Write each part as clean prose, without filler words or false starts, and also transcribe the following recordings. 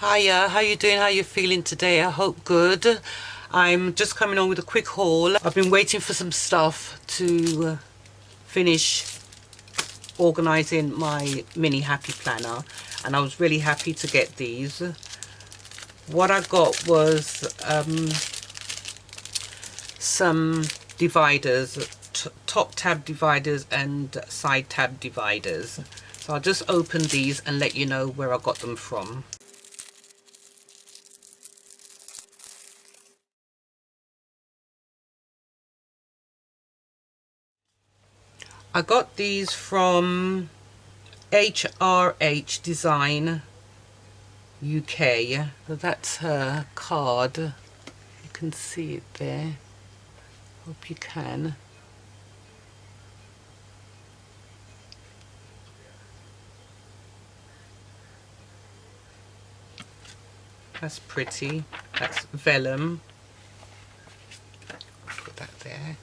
Hiya, how you doing? How you feeling today? I hope good. I'm just coming on with a quick haul. I've been waiting for some stuff to finish organising my mini happy planner, and I was really happy to get these. What I got was some dividers, top tab dividers and side tab dividers. So I'll just open these and let you know where I got them from. I got these from HRH Design UK. So that's her card. You can see it there. Hope you can. That's pretty. That's vellum. Put that there.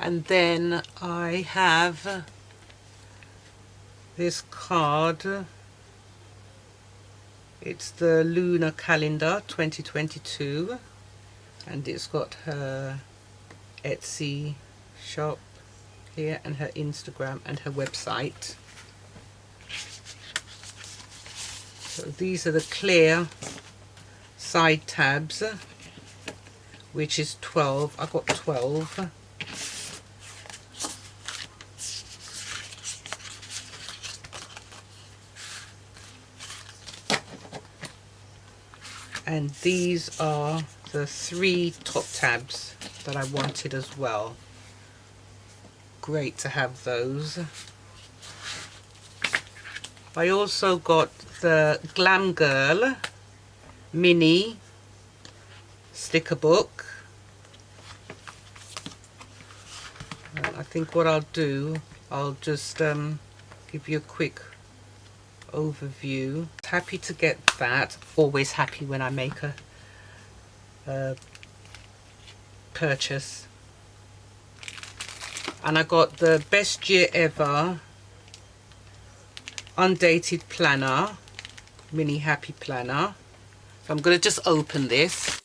And then I have this card. It's the Lunar Calendar 2022, and it's got her Etsy shop here and her Instagram and her website. So these are the clear side tabs, which is 12. I got 12. And these are the 3 top tabs that I wanted as well. Great to have those. I also got the Glam Girl mini sticker book. I think what I'll do, I'll just give you a quick overview. Happy to get that. Always happy when I make a purchase. And I got the Best Year Ever Undated Planner, mini happy planner. So I'm going to just open this.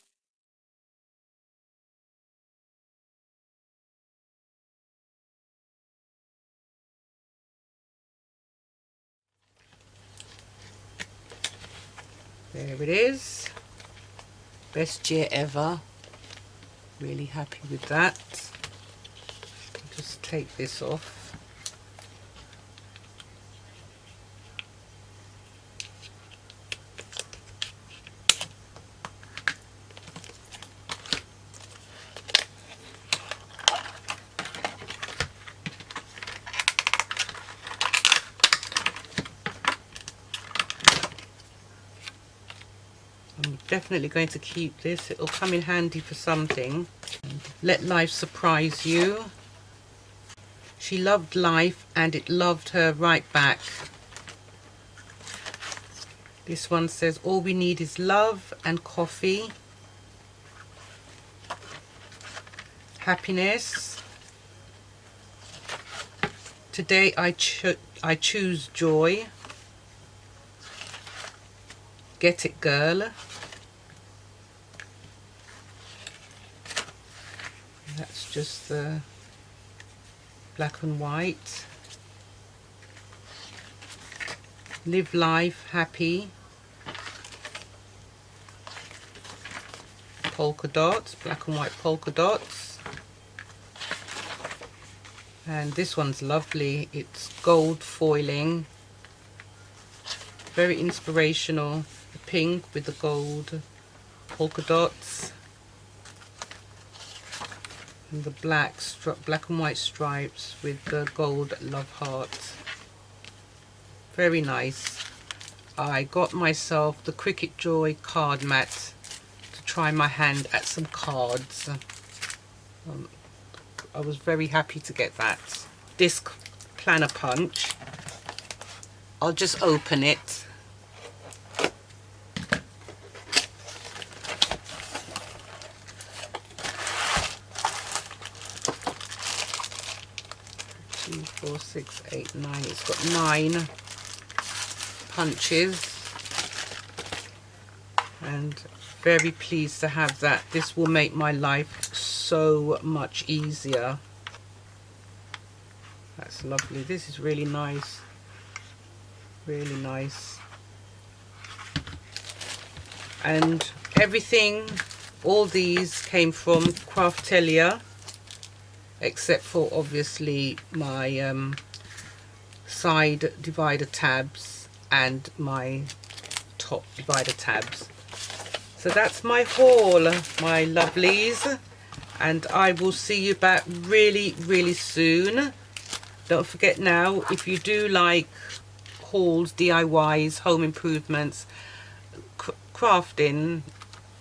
There it is. Best Year Ever. Really happy with that. I'll just take this off. I'm definitely going to keep this. It'll come in handy for something. Let life surprise you. She loved life and it loved her right back. This one says, all we need is love and coffee. Happiness. Today I choose joy. Get it, girl. That's just the black and white. Live life happy. Polka dots, black and white polka dots. And this one's lovely. It's gold foiling. Very inspirational. The pink with the gold polka dots. And the black and white stripes with the gold love heart. Very nice. I got myself the Cricut Joy card mat to try my hand at some cards. I was very happy to get that. Disc planner punch. I'll just open it. Two, 4, 6, 8, 9. It's got 9 punches. and very pleased to have that. This will make my life so much easier. That's lovely. This is really nice. Really nice. And everything, all these came from Craftelia, except for obviously my side divider tabs and my top divider tabs. So that's my haul, my lovelies, and I will see you back really soon. Don't forget now, if you do like hauls, DIYs, home improvements, crafting,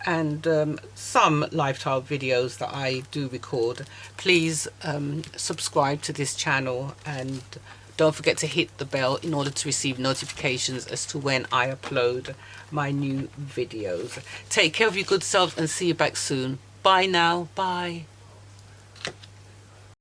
and some lifestyle videos that I do record, please subscribe to this channel, and don't forget to hit the bell in order to receive notifications as to when I upload my new videos. Take care of your good selves and see you back soon. Bye now. Bye.